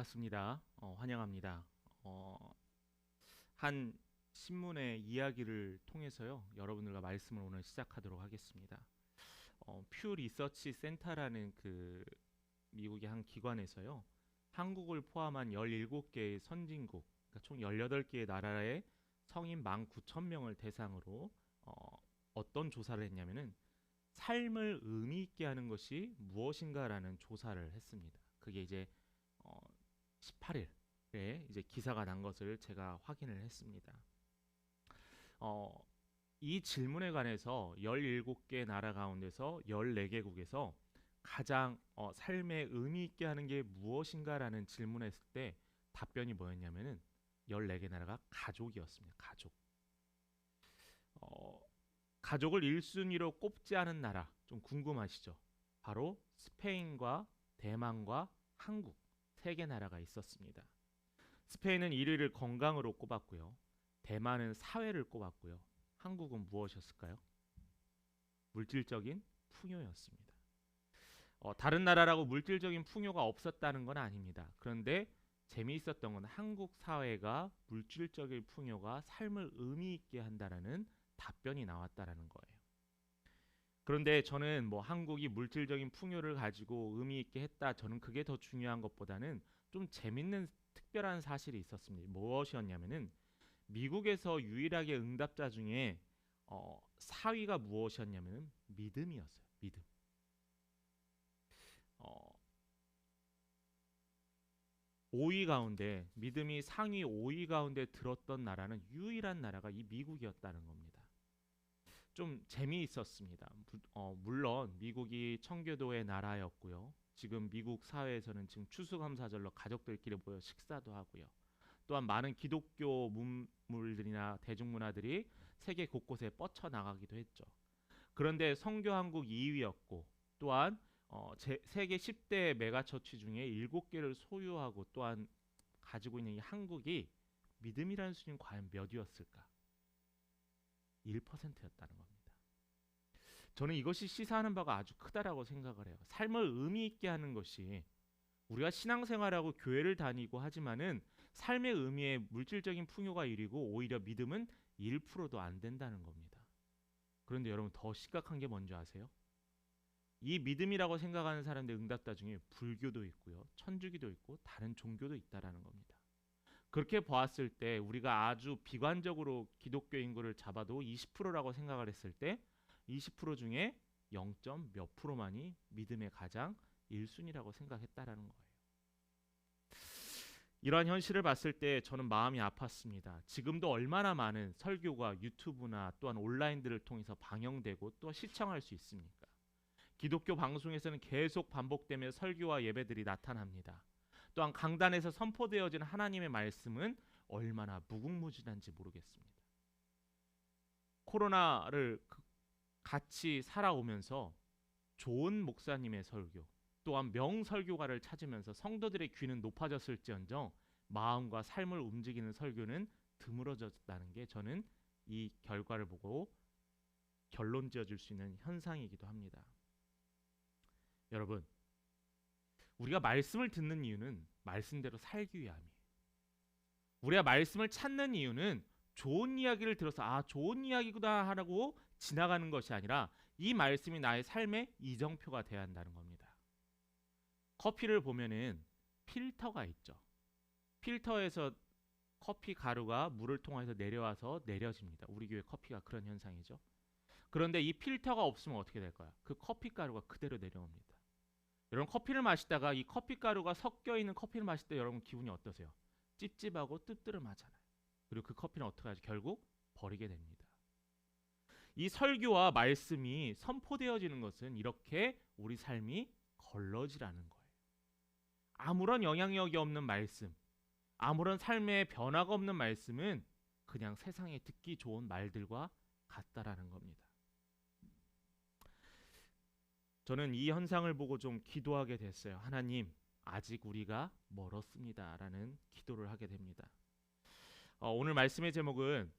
반갑습니다. 환영합니다. 한 신문의 이야기를 통해서요, 여러분들과 말씀을 오늘 시작하도록 하겠습니다. 퓨 리서치 센터라는 그 미국의 한 기관에서요, 한국을 포함한 17개의 선진국, 그러니까 총 18개의 나라의 성인 19,000명을 대상으로 어떤 조사를 했냐면은 삶을 의미 있게 하는 것이 무엇인가라는 조사를 했습니다. 그게 이제 어, 18일에 이제 기사가 난 것을 제가 확인을 했습니다. 어, 이 질문에 관해서 17개 나라 가운데서 14개국에서 가장 삶에 의미 있게 하는 게 무엇인가라는 질문을 했을 때 답변이 뭐였냐면은 14개 나라가 가족이었습니다. 가족. 어, 가족을 1순위로 꼽지 않은 나라 좀 궁금하시죠? 바로 스페인과 대만과 한국 세 개 나라가 있었습니다. 스페인은 1위를 건강으로 꼽았고요. 대만은 사회를 꼽았고요. 한국은 무엇이었을까요? 물질적인 풍요였습니다. 다른 나라라고 물질적인 풍요가 없었다는 건 아닙니다. 그런데 재미있었던 건 한국 사회가 물질적인 풍요가 삶을 의미 있게 한다라는 답변이 나왔다라는 거예요. 그런데 저는 뭐 한국이 물질적인 풍요를 가지고 의미 있게 했다. 저는 그게 더 중요한 것보다는 좀 재밌는 특별한 사실이 있었습니다. 무엇이었냐면은 미국에서 유일하게 응답자 중에 4위가 무엇이었냐면은 믿음이었어요. 믿음. 어, 5위 가운데 믿음이 상위 5위 가운데 들었던 나라는 유일한 나라가 이 미국이었다는 겁니다. 좀 재미있었습니다. 물론 미국이 청교도의 나라였고요. 지금 미국 사회에서는 지금 추수감사절로 가족들끼리 모여 식사도 하고요. 또한 많은 기독교 문물들이나 대중문화들이 세계 곳곳에 뻗쳐 나가기도 했죠. 그런데 성교 한국 2위였고 또한 세계 10대 메가처치 중에 7개를 소유하고 또한 가지고 있는 이 한국이 믿음이라는 수준이 과연 몇 위였을까? 1%였다는 겁니다. 저는 이것이 시사하는 바가 아주 크다라고 생각을 해요. 삶을 의미 있게 하는 것이 우리가 신앙생활하고 교회를 다니고 하지만은 삶의 의미에 물질적인 풍요가 1위고 오히려 믿음은 1%도 안 된다는 겁니다. 그런데 여러분 더 심각한 게 뭔지 아세요? 이 믿음이라고 생각하는 사람들 응답자 중에 불교도 있고요. 천주교도 있고 다른 종교도 있다라는 겁니다. 그렇게 보았을 때 우리가 아주 비관적으로 기독교 인구를 잡아도 20%라고 생각을 했을 때 20% 중에 0. 몇 프로만이 믿음의 가장 1순위라고 생각했다라는 거예요. 이러한 현실을 봤을 때 저는 마음이 아팠습니다. 지금도 얼마나 많은 설교가 유튜브나 또한 온라인들을 통해서 방영되고 또 시청할 수 있습니까? 기독교 방송에서는 계속 반복되며 설교와 예배들이 나타납니다. 또한 강단에서 선포되어진 하나님의 말씀은 얼마나 무궁무진한지 모르겠습니다. 코로나를 같이 살아오면서 좋은 목사님의 설교 또한 명설교가를 찾으면서 성도들의 귀는 높아졌을지언정 마음과 삶을 움직이는 설교는 드물어졌다는 게 저는 이 결과를 보고 결론 지어줄 수 있는 현상이기도 합니다. 여러분, 우리가 말씀을 듣는 이유는 말씀대로 살기 위함이에요. 우리가 말씀을 찾는 이유는 좋은 이야기를 들어서 좋은 이야기구나 하라고 지나가는 것이 아니라 이 말씀이 나의 삶의 이정표가 되어야 한다는 겁니다. 커피를 보면은 필터가 있죠. 필터에서 커피 가루가 물을 통해서 내려와서 내려집니다. 우리 교회 커피가 그런 현상이죠. 그런데 이 필터가 없으면 어떻게 될까요? 그 커피 가루가 그대로 내려옵니다. 여러분 커피를 마시다가 이 커피 가루가 섞여 있는 커피를 마실 때 여러분 기분이 어떠세요? 찝찝하고 뜨뜨름하잖아요. 그리고 그 커피는 어떻게 하죠? 결국 버리게 됩니다. 이 설교와 말씀이 선포되어지는 것은 이렇게 우리 삶이 걸러지라는 거예요. 아무런 영향력이 없는 말씀, 아무런 삶의 변화가 없는 말씀은 그냥 세상에 듣기 좋은 말들과 같다라는 겁니다. 저는 이 현상을 보고 좀 기도하게 됐어요. 하나님, 아직 우리가 멀었습니다라는 기도를 하게 됩니다. 오늘 말씀의 제목은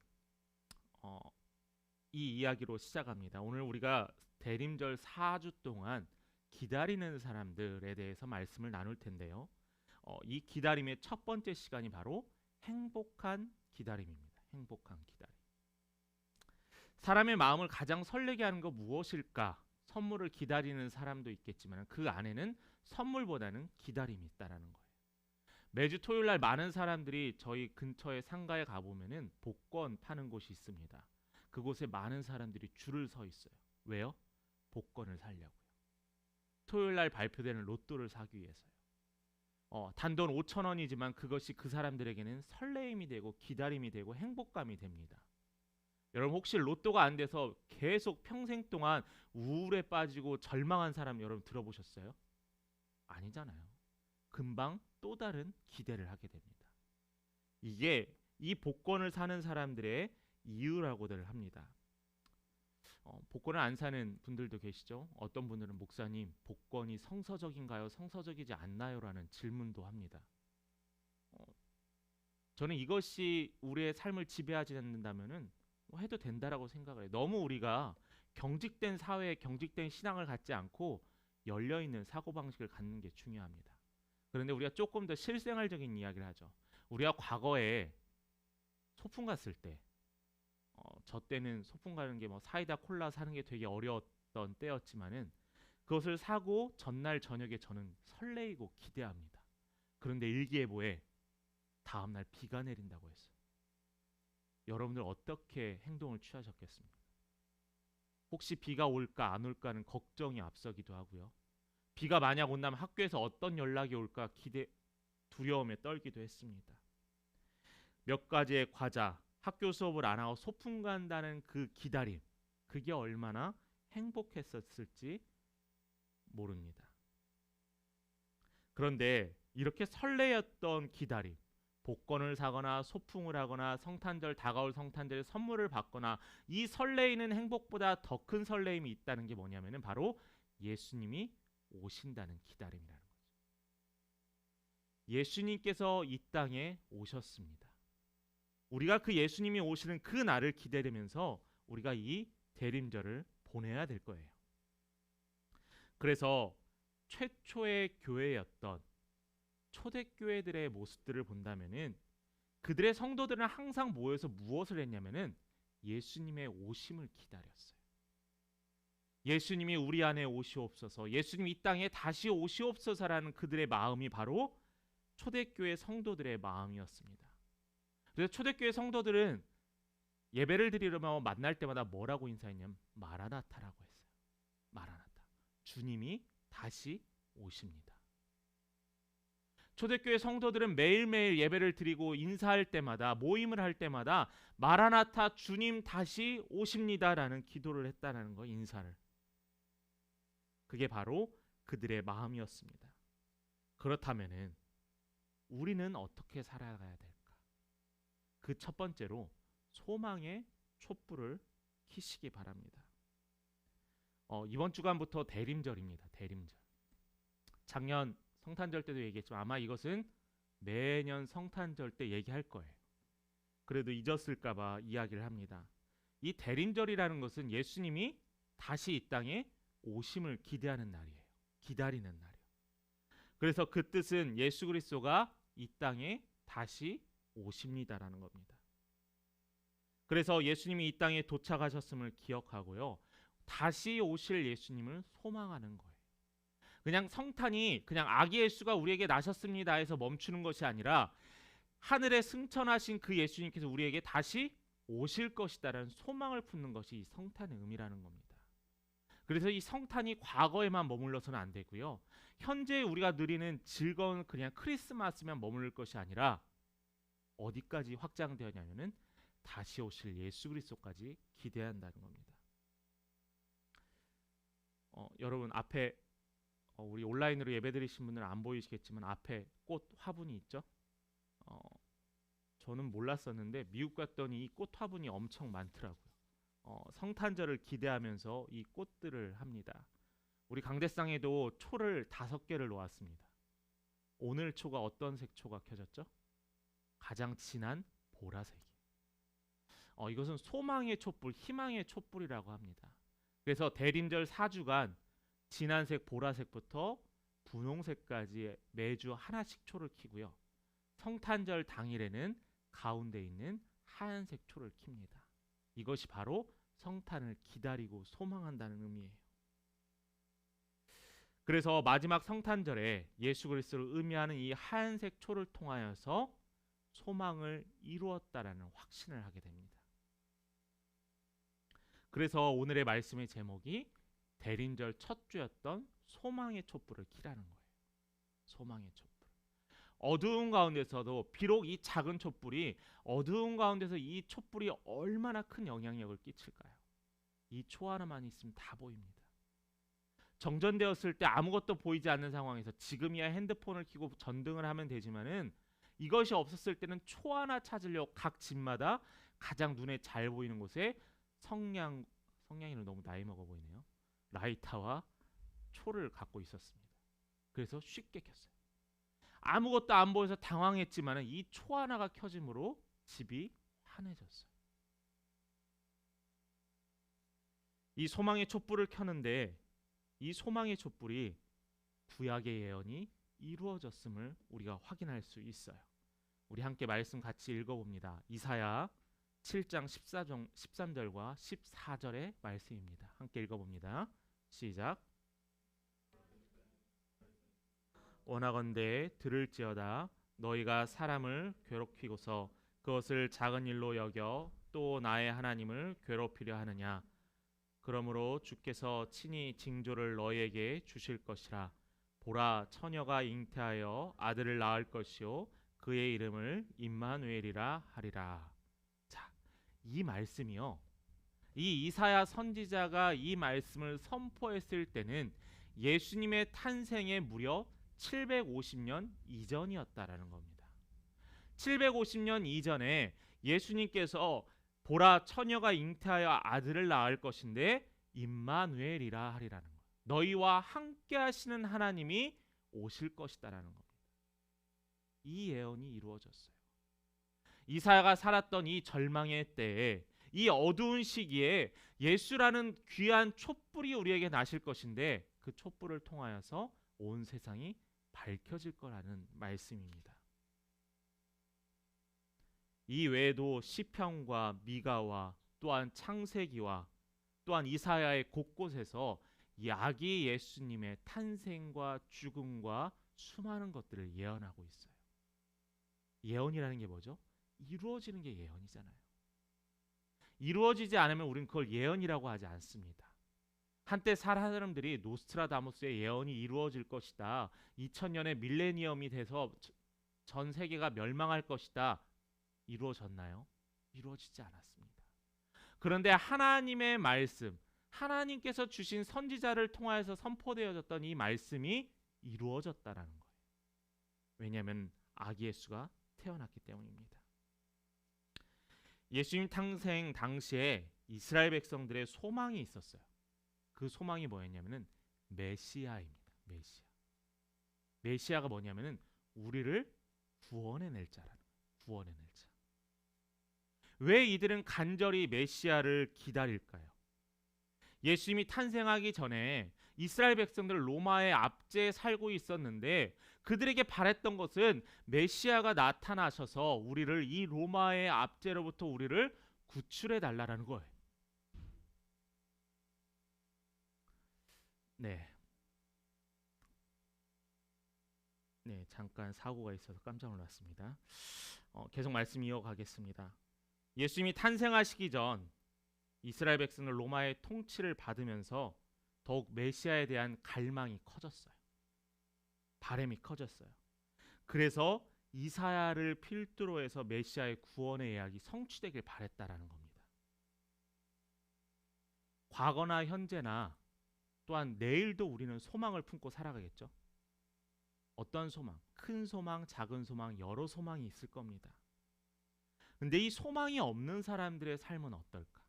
이 이야기로 시작합니다. 오늘 우리가 대림절 4주 동안 기다리는 사람들에 대해서 말씀을 나눌 텐데요. 이 기다림의 첫 번째 시간이 바로 행복한 기다림입니다. 행복한 기다림. 사람의 마음을 가장 설레게 하는 것 무엇일까? 선물을 기다리는 사람도 있겠지만 그 안에는 선물보다는 기다림이 있다라는 거예요. 매주 토요일 날 많은 사람들이 저희 근처의 상가에 가보면은 복권 파는 곳이 있습니다. 그곳에 많은 사람들이 줄을 서 있어요. 왜요? 복권을 사려고요. 토요일 날 발표되는 로또를 사기 위해서요. 단돈 5천 원이지만 그것이 그 사람들에게는 설레임이 되고 기다림이 되고 행복감이 됩니다. 여러분 혹시 로또가 안 돼서 계속 평생 동안 우울에 빠지고 절망한 사람 여러분 들어보셨어요? 아니잖아요. 금방 또 다른 기대를 하게 됩니다. 이게 이 복권을 사는 사람들의 이유라고들 합니다. 복권을 안 사는 분들도 계시죠. 어떤 분들은 목사님 복권이 성서적인가요? 성서적이지 않나요? 라는 질문도 합니다. 저는 이것이 우리의 삶을 지배하지 않는다면은 해도 된다라고 생각을 해요. 너무 우리가 경직된 사회에 경직된 신앙을 갖지 않고 열려있는 사고방식을 갖는 게 중요합니다. 그런데 우리가 조금 더 실생활적인 이야기를 하죠. 우리가 과거에 소풍 갔을 때 저 때는 소풍 가는 게 뭐 사이다 콜라 사는 게 되게 어려웠던 때였지만은 그것을 사고 전날 저녁에 저는 설레이고 기대합니다. 그런데 일기예보에 다음날 비가 내린다고 했어요. 여러분들 어떻게 행동을 취하셨겠습니까? 혹시 비가 올까 안 올까는 걱정이 앞서기도 하고요. 비가 만약 온다면 학교에서 어떤 연락이 올까 두려움에 떨기도 했습니다. 몇 가지의 과자, 학교 수업을 안 하고 소풍 간다는 그 기다림, 그게 얼마나 행복했었을지 모릅니다. 그런데 이렇게 설레였던 기다림, 복권을 사거나 소풍을 하거나 성탄절 다가올 성탄절에 선물을 받거나 이 설레이는 행복보다 더 큰 설레임이 있다는 게 뭐냐면은 바로 예수님이 오신다는 기다림이라는 거죠. 예수님께서 이 땅에 오셨습니다. 우리가 그 예수님이 오시는 그 날을 기다리면서 우리가 이 대림절을 보내야 될 거예요. 그래서 최초의 교회였던 초대교회들의 모습들을 본다면은 그들의 성도들은 항상 모여서 무엇을 했냐면은 예수님의 오심을 기다렸어요. 예수님이 우리 안에 오시옵소서, 예수님 이 땅에 다시 오시옵소서라는 그들의 마음이 바로 초대교회 성도들의 마음이었습니다. 그래서 초대교회 성도들은 예배를 드리려면 만날 때마다 뭐라고 인사했냐면 마라나타라고 했어요. 마라나타, 주님이 다시 오십니다. 초대교회 성도들은 매일매일 예배를 드리고 인사할 때마다 모임을 할 때마다 마라나타 주님 다시 오십니다라는 기도를 했다는 거, 인사를. 그게 바로 그들의 마음이었습니다. 그렇다면은 우리는 어떻게 살아가야 될까? 그 첫 번째로 소망의 촛불을 켜시기 바랍니다. 이번 주간부터 대림절입니다. 대림절. 작년 성탄절 때도 얘기했지만 아마 이것은 매년 성탄절 때 얘기할 거예요. 그래도 잊었을까봐 이야기를 합니다. 이 대림절이라는 것은 예수님이 다시 이 땅에 오심을 기대하는 날이에요. 기다리는 날이에요. 그래서 그 뜻은 예수 그리스도가 이 땅에 다시 오십니다라는 겁니다. 그래서 예수님이 이 땅에 도착하셨음을 기억하고요. 다시 오실 예수님을 소망하는 거예요. 그냥 성탄이 그냥 아기 예수가 우리에게 나셨습니다 해서 멈추는 것이 아니라 하늘에 승천하신 그 예수님께서 우리에게 다시 오실 것이다라는 소망을 품는 것이 이 성탄의 의미라는 겁니다. 그래서 이 성탄이 과거에만 머물러서는 안 되고요. 현재 우리가 누리는 즐거운 그냥 크리스마스만 머무를 것이 아니라 어디까지 확장되었냐면은 다시 오실 예수 그리스도까지 기대한다는 겁니다. 여러분 앞에 우리 온라인으로 예배드리신 분들은 안 보이시겠지만 앞에 꽃 화분이 있죠. 저는 몰랐었는데 미국 갔더니 이 꽃 화분이 엄청 많더라고요. 성탄절을 기대하면서 이 꽃들을 합니다. 우리 강대상에도 초를 5개를 놓았습니다. 오늘 초가 어떤 색 초가 켜졌죠? 가장 진한 보라색이에요. 이것은 소망의 촛불, 희망의 촛불이라고 합니다. 그래서 대림절 4주간 진한색 보라색부터 분홍색까지 매주 하나씩 초를 켜고요. 성탄절 당일에는 가운데 있는 하얀색 초를 킵니다. 이것이 바로 성탄을 기다리고 소망한다는 의미예요. 그래서 마지막 성탄절에 예수 그리스도를 의미하는 이 하얀색 초를 통하여서 소망을 이루었다라는 확신을 하게 됩니다. 그래서 오늘의 말씀의 제목이 대림절 첫 주였던 소망의 촛불을 켜라는 거예요. 소망의 촛불. 어두운 가운데서도 비록 이 작은 촛불이 어두운 가운데서 이 촛불이 얼마나 큰 영향력을 끼칠까요? 이 초 하나만 있으면 다 보입니다. 정전되었을 때 아무것도 보이지 않는 상황에서 지금이야 핸드폰을 켜고 전등을 하면 되지만은 이것이 없었을 때는 초 하나 찾으려고 각 집마다 가장 눈에 잘 보이는 곳에 성냥이는 너무 나이 먹어 보이네요. 라이터와 초를 갖고 있었습니다. 그래서 쉽게 켰어요. 아무것도 안 보여서 당황했지만 이 초 하나가 켜짐으로 집이 환해졌어요. 이 소망의 촛불을 켜는데 이 소망의 촛불이 구약의 예언이 이루어졌음을 우리가 확인할 수 있어요. 우리 함께 말씀 같이 읽어봅니다. 이사야 7장 13절과 14절의 말씀입니다. 함께 읽어봅니다. 시작. 원하건대 들을지어다 너희가 사람을 괴롭히고서 그것을 작은 일로 여겨 또 나의 하나님을 괴롭히려 하느냐. 그러므로 주께서 친히 징조를 너희에게 주실 것이라. 보라, 처녀가 잉태하여 아들을 낳을 것이요 그의 이름을 임마누엘이라 하리라. 자, 이 말씀이요, 이 이사야 선지자가 이 말씀을 선포했을 때는 예수님의 탄생에 무려 750년 이전이었다라는 겁니다. 750년 이전에 예수님께서 보라, 처녀가 잉태하여 아들을 낳을 것인데 임마누엘이라 하리라는 거예요. 너희와 함께 하시는 하나님이 오실 것이다라는 겁니다. 이 예언이 이루어졌어요. 이사야가 살았던 이 절망의 때에, 이 어두운 시기에 예수라는 귀한 촛불이 우리에게 나실 것인데 그 촛불을 통하여서 온 세상이 밝혀질 거라는 말씀입니다. 이 외에도 시편과 미가와 또한 창세기와 또한 이사야의 곳곳에서 이 아기 예수님의 탄생과 죽음과 수많은 것들을 예언하고 있어요. 예언이라는 게 뭐죠? 이루어지는 게 예언이잖아요. 이루어지지 않으면 우리는 그걸 예언이라고 하지 않습니다. 한때 사람들이 노스트라다무스의 예언이 이루어질 것이다, 2000년에 밀레니엄이 돼서 전 세계가 멸망할 것이다, 이루어졌나요? 이루어지지 않았습니다. 그런데 하나님의 말씀, 하나님께서 주신 선지자를 통하여서 선포되어졌던 이 말씀이 이루어졌다라는 거예요. 왜냐하면 아기 예수가 태어났기 때문입니다. 예수님 탄생 당시에 이스라엘 백성들의 소망이 있었어요. 그 소망이 뭐였냐면은 메시아입니다. 메시아. 메시아가 뭐냐면은 우리를 구원해낼 자라는 거예요. 구원해낼 자. 왜 이들은 간절히 메시아를 기다릴까요? 예수님이 탄생하기 전에 이스라엘 백성들 로마의 압제에 살고 있었는데 그들에게 바랬던 것은 메시아가 나타나셔서 우리를 이 로마의 압제로부터 우리를 구출해 달라는 거예요. 네, 잠깐 사고가 있어서 깜짝 놀랐습니다. 계속 말씀 이어가겠습니다. 예수님이 탄생하시기 전 이스라엘 백성은 로마의 통치를 받으면서 더욱 메시아에 대한 갈망이 커졌어요. 바람이 커졌어요. 그래서 이사야를 필두로 해서 메시아의 구원의 예약이 성취되길 바랬다라는 겁니다. 과거나 현재나 또한 내일도 우리는 소망을 품고 살아가겠죠. 어떤 소망? 큰 소망, 작은 소망, 여러 소망이 있을 겁니다. 근데 이 소망이 없는 사람들의 삶은 어떨까?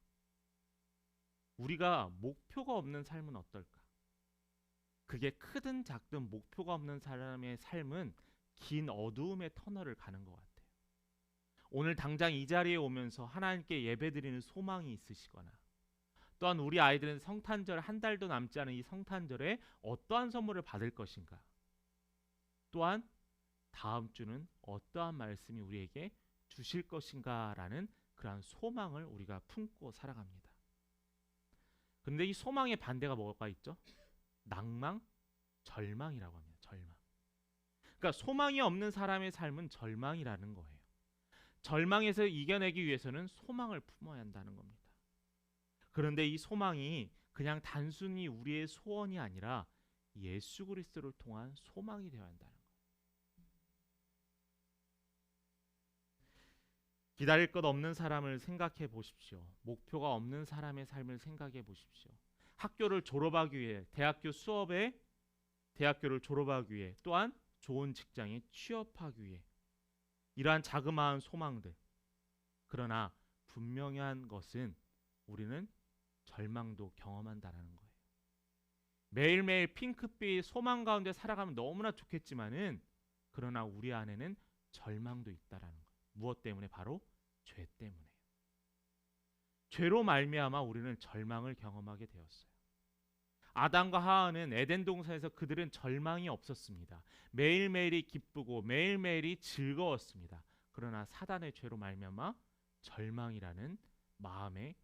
우리가 목표가 없는 삶은 어떨까? 그게 크든 작든 목표가 없는 사람의 삶은 긴 어두움의 터널을 가는 것 같아요. 오늘 당장 이 자리에 오면서 하나님께 예배드리는 소망이 있으시거나 또한 우리 아이들은 성탄절 한 달도 남지 않은 이 성탄절에 어떠한 선물을 받을 것인가? 또한 다음 주는 어떠한 말씀이 우리에게 주실 것인가라는 그러한 소망을 우리가 품고 살아갑니다. 그런데 이 소망의 반대가 뭐가 있죠? 낭망, 절망이라고 합니다. 절망. 그러니까 소망이 없는 사람의 삶은 절망이라는 거예요. 절망에서 이겨내기 위해서는 소망을 품어야 한다는 겁니다. 그런데 이 소망이 그냥 단순히 우리의 소원이 아니라 예수 그리스도를 통한 소망이 되어야 한다는 거예요. 기다릴 것 없는 사람을 생각해 보십시오. 목표가 없는 사람의 삶을 생각해 보십시오. 학교를 졸업하기 위해, 대학교를 졸업하기 위해, 또한 좋은 직장에 취업하기 위해 이러한 자그마한 소망들. 그러나 분명한 것은 우리는 절망도 경험한다라는 거예요. 매일매일 핑크빛 소망 가운데 살아가면 너무나 좋겠지만은 그러나 우리 안에는 절망도 있다라는 거예요. 무엇 때문에? 바로 죄 때문에요. 죄로 말미암아 우리는 절망을 경험하게 되었어요. 아담과 하와는 에덴 동산에서 그들은 절망이 없었습니다. 매일매일이 기쁘고 매일매일이 즐거웠습니다. 그러나 사단의 죄로 말미암아 절망이라는 마음에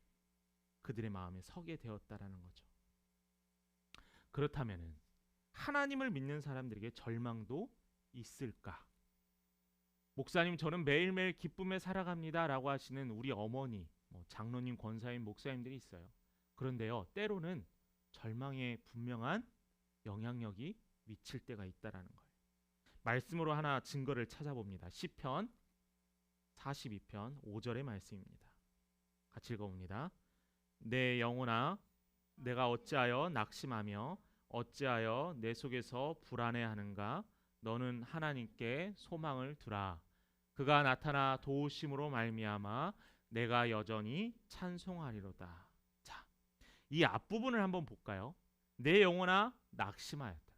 그들의 마음에 서게 되었다라는 거죠. 그렇다면은 하나님을 믿는 사람들에게 절망도 있을까? 목사님, 저는 매일매일 기쁨에 살아갑니다라고 하시는 우리 어머니, 장로님, 권사님, 목사님들이 있어요. 그런데요, 때로는 절망에 분명한 영향력이 미칠 때가 있다라는 거예요. 말씀으로 하나 증거를 찾아봅니다. 시편 42편 5절의 말씀입니다. 같이 읽어봅니다. 내 영혼아, 내가 어찌하여 낙심하며 어찌하여 내 속에서 불안해하는가? 너는 하나님께 소망을 두라. 그가 나타나 도우심으로 말미암아 내가 여전히 찬송하리로다. 자, 이 앞부분을 한번 볼까요? 내 영혼아 낙심하였다.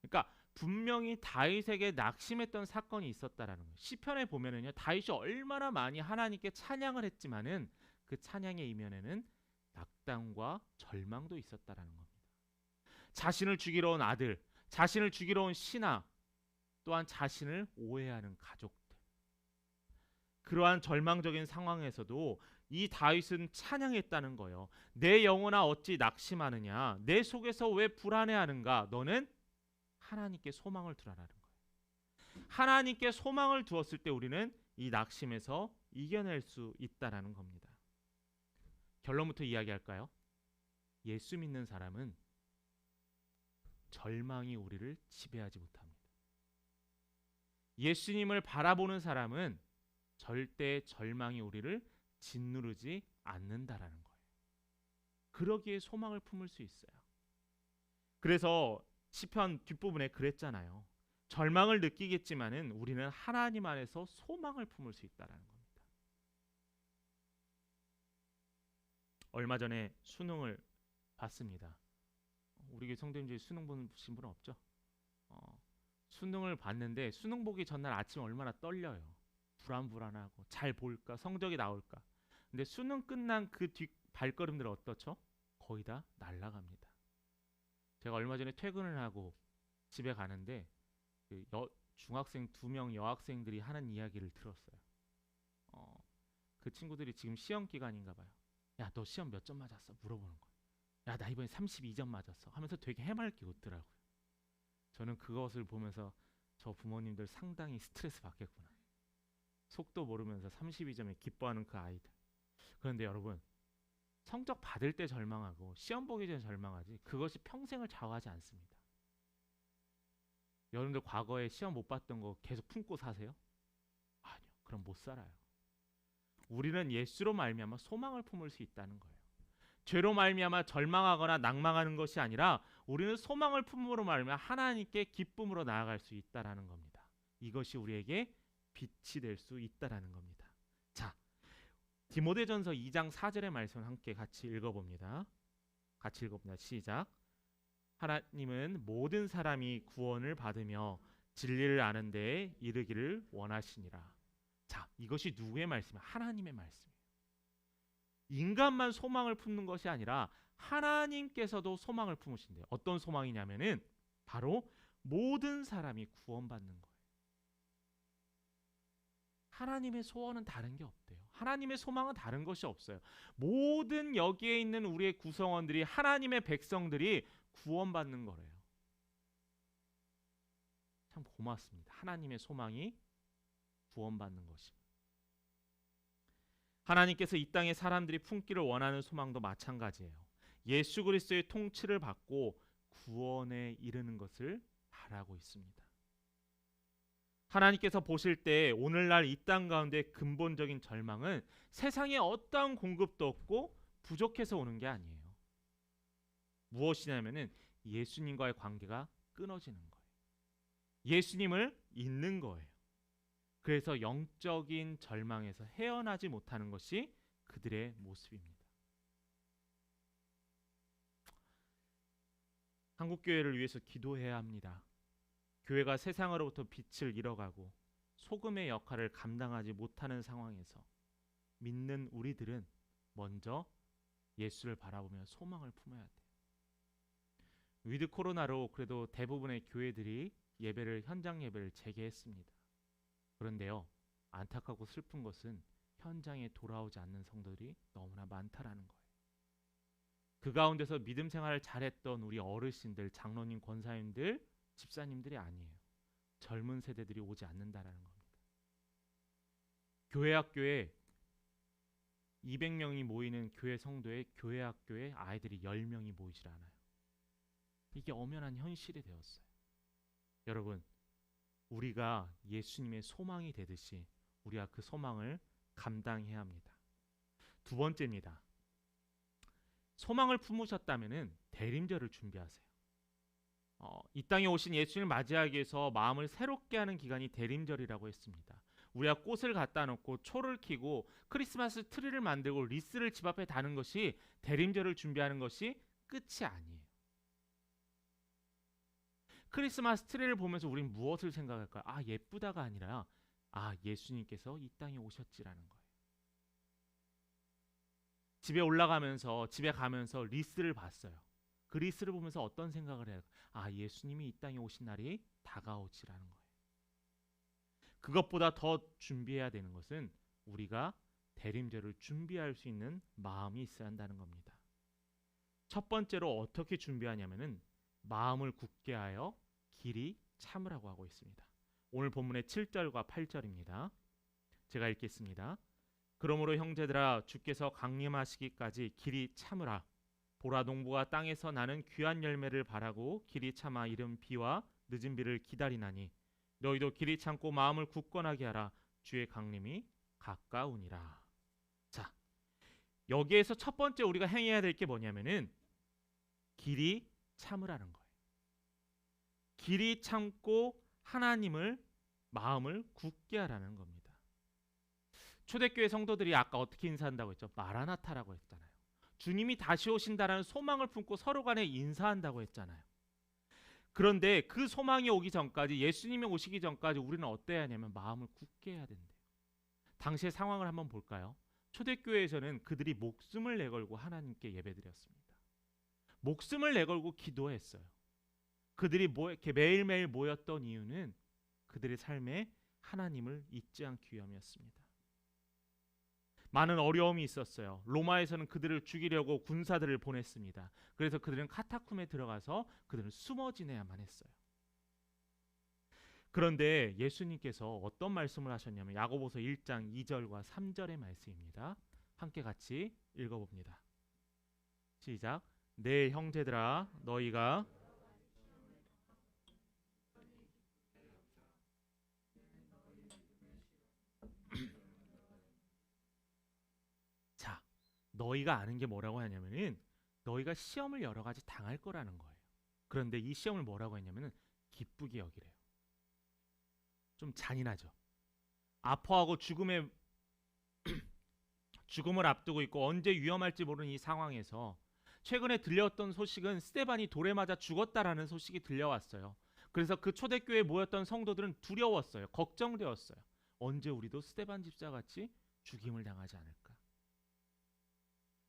그러니까 분명히 다윗에게 낙심했던 사건이 있었다라는 거예요. 시편에 보면은요, 다윗이 얼마나 많이 하나님께 찬양을 했지만은 그 찬양의 이면에는 낙담과 절망도 있었다라는 겁니다. 자신을 죽이러 온 아들, 자신을 죽이러 온 신하, 또한 자신을 오해하는 가족들. 그러한 절망적인 상황에서도 이 다윗은 찬양했다는 거예요. 내 영혼아 어찌 낙심하느냐? 내 속에서 왜 불안해하는가? 너는 하나님께 소망을 두라라는 거예요. 하나님께 소망을 두었을 때 우리는 이 낙심에서 이겨낼 수 있다라는 겁니다. 결론부터 이야기할까요? 예수 믿는 사람은 절망이 우리를 지배하지 못합니다. 예수님을 바라보는 사람은 절대 절망이 우리를 짓누르지 않는다라는 거예요. 그러기에 소망을 품을 수 있어요. 그래서 시편 뒷부분에 그랬잖아요. 절망을 느끼겠지만은 우리는 하나님 안에서 소망을 품을 수 있다라는 겁니다. 얼마 전에 수능을 봤습니다. 우리 교회 성도님 중에 수능 보신 분 없죠? 수능을 봤는데 수능 보기 전날 아침 얼마나 떨려요. 불안하고 잘 볼까? 성적이 나올까? 근데 수능 끝난 그 뒤 발걸음들 어떻죠? 거의 다 날아갑니다. 제가 얼마 전에 퇴근을 하고 집에 가는데 중학생 2명 여학생들이 하는 이야기를 들었어요. 그 친구들이 지금 시험 기간인가 봐요. 야, 너 시험 몇 점 맞았어? 물어보는 거야. 야, 나 이번에 32점 맞았어. 하면서 되게 해맑게 웃더라고요. 저는 그것을 보면서 저 부모님들 상당히 스트레스 받겠구나. 속도 모르면서 32점에 기뻐하는 그 아이들. 그런데 여러분, 성적 받을 때 절망하고 시험 보기 전에 절망하지 그것이 평생을 좌우하지 않습니다. 여러분들 과거에 시험 못 봤던 거 계속 품고 사세요? 아니요. 그럼 못 살아요. 우리는 예수로 말미암아 소망을 품을 수 있다는 거예요. 죄로 말미암아 절망하거나 낭망하는 것이 아니라 우리는 소망을 품음으로 말미암아 하나님께 기쁨으로 나아갈 수 있다라는 겁니다. 이것이 우리에게 빛이 될 수 있다라는 겁니다. 자, 디모데전서 2장 4절의 말씀을 함께 같이 읽어봅니다. 시작. 하나님은 모든 사람이 구원을 받으며 진리를 아는 데에 이르기를 원하시니라. 자, 이것이 누구의 말씀이에요? 하나님의 말씀이에요. 인간만 소망을 품는 것이 아니라 하나님께서도 소망을 품으신대요. 어떤 소망이냐면은 바로 모든 사람이 구원받는 거예요. 하나님의 소원은 다른 게 없대요. 하나님의 소망은 다른 것이 없어요. 모든 여기에 있는 우리의 구성원들이, 하나님의 백성들이 구원받는 거래요. 참 고맙습니다. 하나님의 소망이 구원받는 것입니다. 하나님께서 이 땅에 사람들이 품기를 원하는 소망도 마찬가지예요. 예수 그리스도의 통치를 받고 구원에 이르는 것을 바라고 있습니다. 하나님께서 보실 때 오늘날 이 땅 가운데 근본적인 절망은 세상에 어떠한 공급도 없고 부족해서 오는 게 아니에요. 무엇이냐면은 예수님과의 관계가 끊어지는 거예요. 예수님을 잊는 거예요. 그래서 영적인 절망에서 헤어나지 못하는 것이 그들의 모습입니다. 한국교회를 위해서 기도해야 합니다. 교회가 세상으로부터 빛을 잃어가고 소금의 역할을 감당하지 못하는 상황에서 믿는 우리들은 먼저 예수를 바라보며 소망을 품어야 돼요. 위드 코로나로 그래도 대부분의 교회들이 현장 예배를 재개했습니다. 그런데요, 안타깝고 슬픈 것은 현장에 돌아오지 않는 성도들이 너무나 많다라는 거예요. 그 가운데서 믿음 생활을 잘했던 우리 어르신들, 장로님, 권사님들, 집사님들이 아니에요. 젊은 세대들이 오지 않는다라는 겁니다. 교회 학교에 200명이 모이는 교회 성도의 교회 학교에 아이들이 10명이 모이질 않아요. 이게 엄연한 현실이 되었어요. 여러분, 우리가 예수님의 소망이 되듯이 우리가 그 소망을 감당해야 합니다. 두 번째입니다. 소망을 품으셨다면은 대림절을 준비하세요. 이 땅에 오신 예수님을 맞이하기 위해서 마음을 새롭게 하는 기간이 대림절이라고 했습니다. 우리가 꽃을 갖다 놓고 초를 켜고 크리스마스 트리를 만들고 리스를 집 앞에 다는 것이 대림절을 준비하는 것이 끝이 아니에요. 크리스마스 트리를 보면서 우린 무엇을 생각할까요? 아, 예쁘다가 아니라 예수님께서 이 땅에 오셨지라는 거예요. 집에 가면서 리스를 봤어요. 그 리스를 보면서 어떤 생각을 해요? 예수님이 이 땅에 오신 날이 다가오지라는 거예요. 그것보다 더 준비해야 되는 것은 우리가 대림절을 준비할 수 있는 마음이 있어야 한다는 겁니다. 첫 번째로 어떻게 준비하냐면은 마음을 굳게 하여 길이 참으라고 하고 있습니다. 오늘 본문의 7절과 8절입니다. 제가 읽겠습니다. 그러므로 형제들아, 주께서 강림하시기까지 길이 참으라. 보라, 농부가 땅에서 나는 귀한 열매를 바라고 길이 참아 이른 비와 늦은 비를 기다리나니 너희도 길이 참고 마음을 굳건하게 하라. 주의 강림이 가까우니라. 자, 여기에서 첫 번째 우리가 행해야 될 게 뭐냐면은 길이 참으라는 거예요. 길이 참고 하나님을 마음을 굳게 하라는 겁니다. 초대교회 성도들이 아까 어떻게 인사한다고 했죠? 마라나타라고 했잖아요. 주님이 다시 오신다라는 소망을 품고 서로 간에 인사한다고 했잖아요. 그런데 그 소망이 오기 전까지, 예수님이 오시기 전까지 우리는 어때야 하냐면 마음을 굳게 해야 된대요. 당시의 상황을 한번 볼까요? 초대교회에서는 그들이 목숨을 내걸고 하나님께 예배드렸습니다. 목숨을 내걸고 기도했어요. 그들이 이렇게 매일매일 모였던 이유는 그들의 삶에 하나님을 잊지 않기 위함이었습니다. 많은 어려움이 있었어요. 로마에서는 그들을 죽이려고 군사들을 보냈습니다. 그래서 그들은 카타콤에 들어가서 그들은 숨어 지내야만 했어요. 그런데 예수님께서 어떤 말씀을 하셨냐면 야고보서 1장 2절과 3절의 말씀입니다. 함께 같이 읽어봅니다. 시작. 내 형제들아, 너희가 자, 너희가 아는 게 뭐라고 하냐면은 너희가 시험을 여러 가지 당할 거라는 거예요. 그런데 이 시험을 뭐라고 했냐면은 기쁘게 여기래요. 좀 잔인하죠. 아파하고 죽음을 앞두고 있고 언제 위험할지 모르는 이 상황에서 최근에 들려왔던 소식은 스데반이 돌에 맞아 죽었다라는 소식이 들려왔어요. 그래서 그 초대교회에 모였던 성도들은 두려웠어요. 걱정되었어요. 언제 우리도 스데반 집사같이 죽임을 당하지 않을까?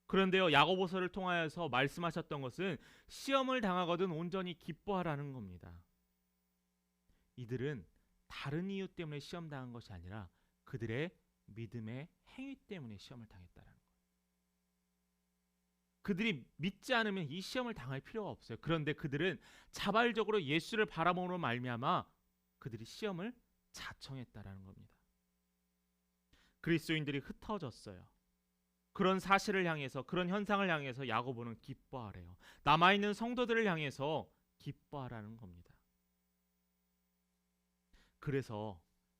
그런데요, 야고보서를 통하여서 말씀하셨던 것은 시험을 당하거든 온전히 기뻐하라는 겁니다. 이들은 다른 이유 때문에 시험 당한 것이 아니라 그들의 믿음의 행위 때문에 시험을 당했다라는 거예요. 그들이 믿지 않으면 이 시험을 당할 필요가 없어요. 그런데 그들은 자발적으로 예수를 바라보므로 말미암아 그들이 시험을 자청했다라는 겁니다. 그리스도인들이 흩어졌어요. 그런 사실을 향해서, 그런 현상을 향해서 야고보는 기뻐하래요. 남아있는 성도들을 향해서 기뻐하라는 겁니다. 그래서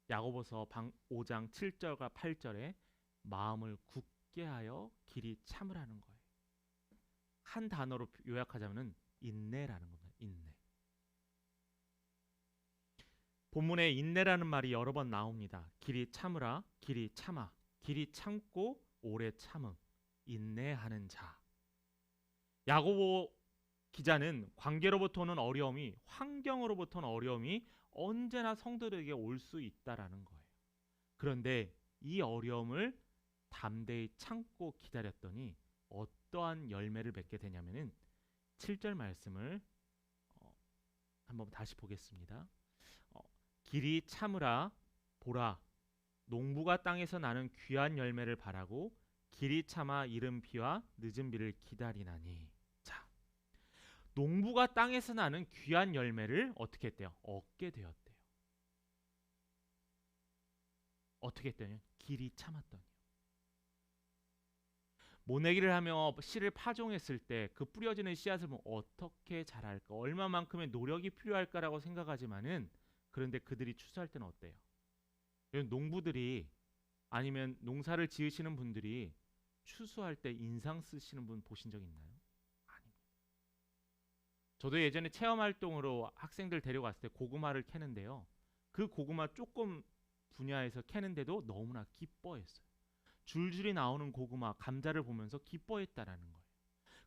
야고보서 5장 7절과 8절에 마음을 굳게 하여 길이 참으라는 거예요. 한 단어로 요약하자면 인내라는 겁니다. 인내. 본문에 인내라는 말이 여러 번 나옵니다. 길이 참으라, 길이 참아, 길이 참고 오래 참음, 인내하는 자. 야고보 기자는 관계로부터 오는 어려움이, 환경으로부터 오는 어려움이 언제나 성도들에게 올 수 있다라는 거예요. 그런데 이 어려움을 담대히 참고 기다렸더니 어떠한 열매를 맺게 되냐면은 7절 말씀을 한번 다시 보겠습니다. 길이 참으라, 보라, 농부가 땅에서 나는 귀한 열매를 바라고 길이 참아 이른 비와 늦은 비를 기다리나니. 자, 농부가 땅에서 나는 귀한 열매를 어떻게 했대요? 얻게 되었대요. 어떻게 했더니 길이 참았더니. 모내기를 하며 씨를 파종했을 때 그 뿌려지는 씨앗을 보면 어떻게 자랄까, 얼마만큼의 노력이 필요할까라고 생각하지만은, 그런데 그들이 추수할 때는 어때요? 농부들이, 아니면 농사를 지으시는 분들이 추수할 때 인상 쓰시는 분 보신 적 있나요? 아닙니다. 저도 예전에 체험 활동으로 학생들 데려갔을 때 고구마를 캐는데요. 그 고구마 조금 분야에서 캐는데도 너무나 기뻐했어요. 줄줄이 나오는 고구마, 감자를 보면서 기뻐했다라는 거예요.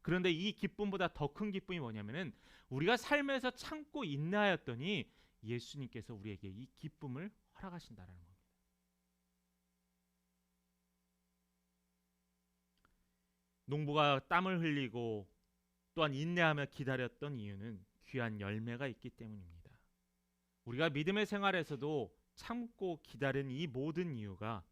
그런데 이 기쁨보다 더 큰 기쁨이 뭐냐면은 우리가 삶에서 참고 인내하였더니 예수님께서 우리에게 이 기쁨을 허락하신다라는 겁니다. 농부가 땀을 흘리고 또한 인내하며 기다렸던 이유는 귀한 열매가 있기 때문입니다. 우리가 믿음의 생활에서도 참고 기다린 이 모든 이유가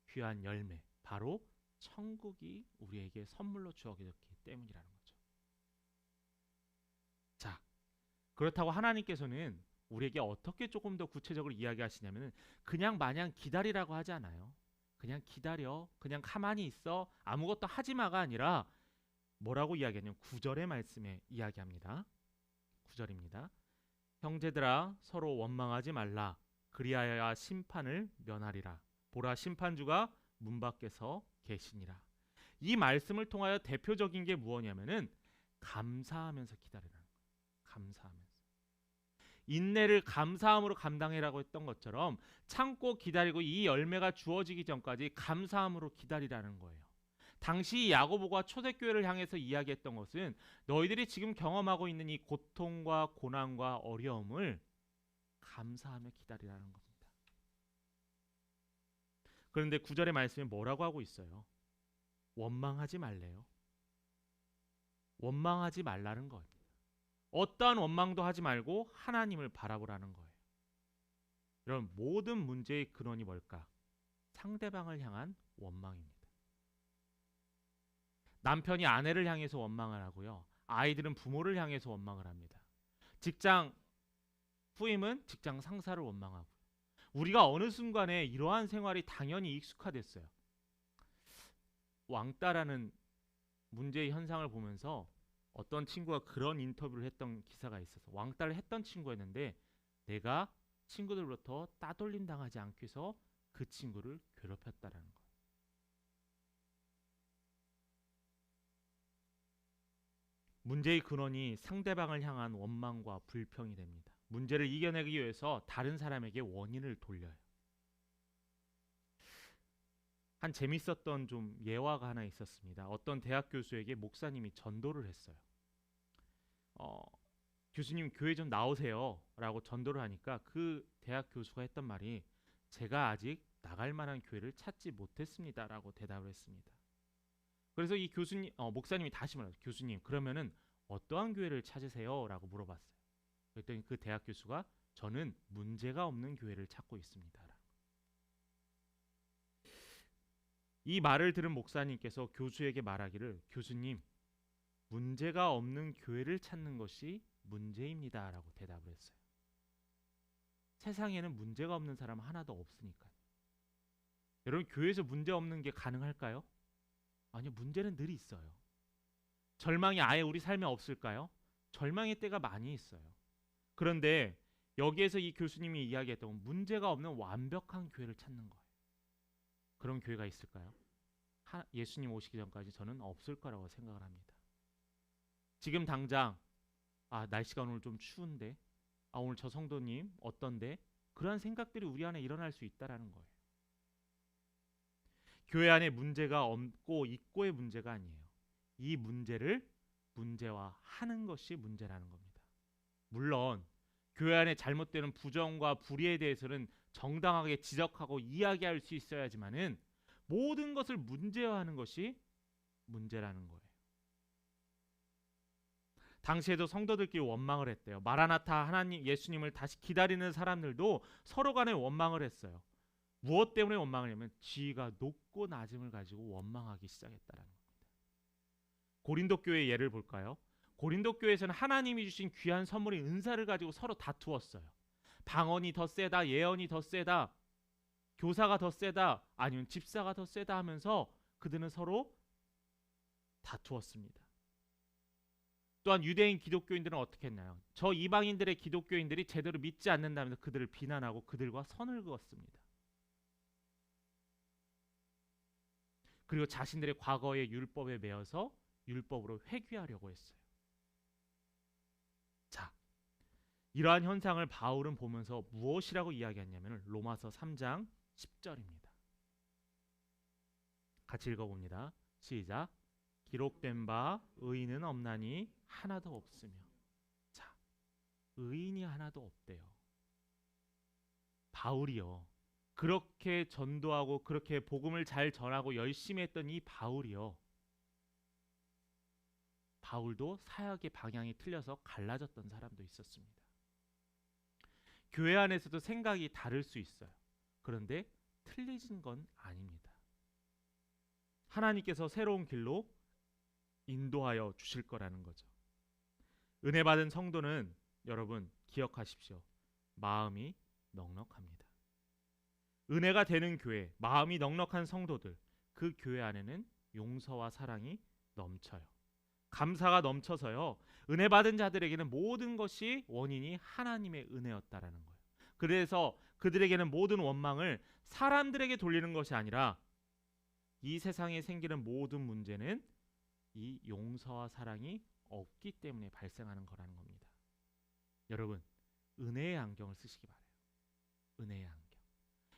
귀한 열매, 바로 천국이 우리에게 선물로 주어졌기 때문이라는 거죠. 자, 그렇다고 하나님께서는 우리에게 어떻게 조금 더 구체적으로 이야기하시냐면 그냥 마냥 기다리라고 하지 않아요. 그냥 기다려, 그냥 가만히 있어, 아무것도 하지 마가 아니라 뭐라고 이야기하냐면 9절의 말씀에 이야기합니다. 9절입니다. 형제들아 서로 원망하지 말라. 그리하여야 심판을 면하리라. 보라, 심판주가 문 밖에서 계시니라. 이 말씀을 통하여 대표적인 게 무엇이냐면은 감사하면서 기다리라는 거예요. 감사하면서. 인내를 감사함으로 감당해라고 했던 것처럼 참고 기다리고 이 열매가 주어지기 전까지 감사함으로 기다리라는 거예요. 당시 야고보가 초대교회를 향해서 이야기했던 것은 너희들이 지금 경험하고 있는 이 고통과 고난과 어려움을 감사하며 기다리라는 겁니다. 그런데 9절의 말씀에 뭐라고 하고 있어요? 원망하지 말래요. 원망하지 말라는 거예요. 어떠한 원망도 하지 말고 하나님을 바라보라는 거예요. 여러분, 모든 문제의 근원이 뭘까? 상대방을 향한 원망입니다. 남편이 아내를 향해서 원망을 하고요. 아이들은 부모를 향해서 원망을 합니다. 직장 후임은 직장 상사를 원망하고, 우리가 어느 순간에 이러한 생활이 당연히 익숙화됐어요. 왕따라는 문제의 현상을 보면서 어떤 친구가 그런 인터뷰를 했던 기사가 있어서, 왕따를 했던 친구였는데 내가 친구들로부터 따돌림 당하지 않기 위해서 그 친구를 괴롭혔다라는 거예요. 문제의 근원이 상대방을 향한 원망과 불평이 됩니다. 문제를 이겨내기 위해서 다른 사람에게 원인을 돌려요. 한 재밌었던 좀 예화가 하나 있었습니다. 어떤 대학 교수에게 목사님이 전도를 했어요. 교수님 교회 좀 나오세요 라고 전도를 하니까 그 대학 교수가 했던 말이 제가 아직 나갈 만한 교회를 찾지 못했습니다 라고 대답을 했습니다. 그래서 이 교수님, 목사님이 다시 말해요. 교수님, 그러면은 어떠한 교회를 찾으세요? 라고 물어봤어요. 그랬더니 그 대학 교수가 저는 문제가 없는 교회를 찾고 있습니다. 이 말을 들은 목사님께서 교수에게 말하기를, 교수님, 문제가 없는 교회를 찾는 것이 문제입니다 라고 대답을 했어요. 세상에는 문제가 없는 사람 하나도 없으니까요. 여러분, 교회에서 문제 없는 게 가능할까요? 아니요, 문제는 늘 있어요. 절망이 아예 우리 삶에 없을까요? 절망의 때가 많이 있어요. 그런데 여기에서 이 교수님이 이야기했던 문제가 없는 완벽한 교회를 찾는 거예요. 그런 교회가 있을까요? 예수님 오시기 전까지 저는 없을 거라고 생각을 합니다. 지금 당장 날씨가 오늘 좀 추운데, 오늘 저 성도님 어떤데, 그러한 생각들이 우리 안에 일어날 수 있다라는 거예요. 교회 안에 문제가 없고 있고의 문제가 아니에요. 이 문제를 문제화하는 것이 문제라는 겁니다. 물론 교회 안에 잘못되는 부정과 불의에 대해서는 정당하게 지적하고 이야기할 수 있어야지만은 모든 것을 문제화하는 것이 문제라는 거예요. 당시에도 성도들끼리 원망을 했대요. 마라나타 하나님 예수님을 다시 기다리는 사람들도 서로 간에 원망을 했어요. 무엇 때문에 원망을 하냐면 지위가 높고 낮음을 가지고 원망하기 시작했다라는 겁니다. 고린도 교회의 예를 볼까요? 고린도 교회에서는 하나님이 주신 귀한 선물인 은사를 가지고 서로 다투었어요. 방언이 더 세다, 예언이 더 세다, 교사가 더 세다, 아니면 집사가 더 세다 하면서 그들은 서로 다투었습니다. 또한 유대인 기독교인들은 어떻게 했나요? 저 이방인들의 기독교인들이 제대로 믿지 않는다면서 그들을 비난하고 그들과 선을 그었습니다. 그리고 자신들의 과거의 율법에 매여서 율법으로 회귀하려고 했어요. 자, 이러한 현상을 바울은 보면서 무엇이라고 이야기했냐면 로마서 3장 10절입니다. 같이 읽어봅니다. 시작. 기록된 바 의인은 없나니 하나도 없으며. 자, 의인이 하나도 없대요. 바울이요, 그렇게 전도하고 그렇게 복음을 잘 전하고 열심히 했던 이 바울이요, 바울도 사역의 방향이 틀려서 갈라졌던 사람도 있었습니다. 교회 안에서도 생각이 다를 수 있어요. 그런데 틀리진 건 아닙니다. 하나님께서 새로운 길로 인도하여 주실 거라는 거죠. 은혜 받은 성도는 여러분 기억하십시오. 마음이 넉넉합니다. 은혜가 되는 교회, 마음이 넉넉한 성도들, 그 교회 안에는 용서와 사랑이 넘쳐요. 감사가 넘쳐서요, 은혜 받은 자들에게는 모든 것이 원인이 하나님의 은혜였다라는 거예요. 그래서 그들에게는 모든 원망을 사람들에게 돌리는 것이 아니라 이 세상에 생기는 모든 문제는 이 용서와 사랑이 없기 때문에 발생하는 거라는 겁니다. 여러분, 은혜의 안경을 쓰시기 바라요. 은혜의 안경.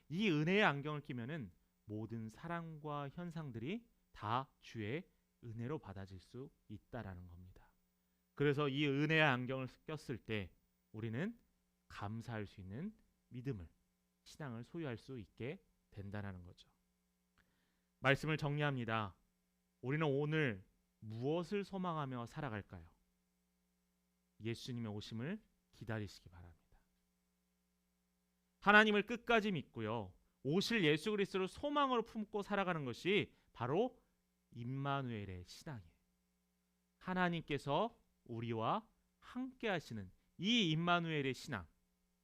이 은혜의 안경을 끼면은 모든 사랑과 현상들이 다 주의 은혜로 받아질 수 있다라는 겁니다. 그래서 이 은혜의 안경을 꼈을 때 우리는 감사할 수 있는 믿음을, 신앙을 소유할 수 있게 된다는 거죠. 말씀을 정리합니다. 우리는 오늘 무엇을 소망하며 살아갈까요? 예수님의 오심을 기다리시기 바랍니다. 하나님을 끝까지 믿고요, 오실 예수 그리스도를 소망으로 품고 살아가는 것이 바로 임마누엘의 신앙이에요. 하나님께서 우리와 함께 하시는 이 임마누엘의 신앙,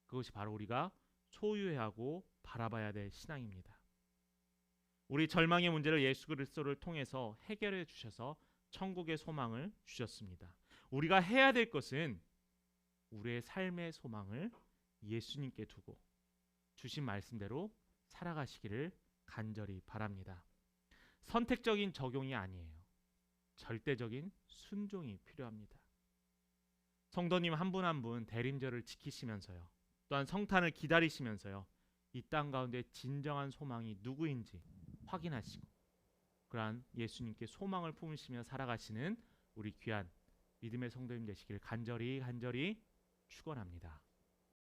그것이 바로 우리가 소유해야 하고 바라봐야 될 신앙입니다. 우리 절망의 문제를 예수 그리스도를 통해서 해결해 주셔서 천국의 소망을 주셨습니다. 우리가 해야 될 것은 우리의 삶의 소망을 예수님께 두고 주신 말씀대로 살아가시기를 간절히 바랍니다. 선택적인 적용이 아니에요. 절대적인 순종이 필요합니다. 성도님 한 분 한 분 대림절을 지키시면서요, 또한 성탄을 기다리시면서요, 이 땅 가운데 진정한 소망이 누구인지 확인하시고 그러한 예수님께 소망을 품으시며 살아가시는 우리 귀한 믿음의 성도님 되시길 간절히 축원합니다.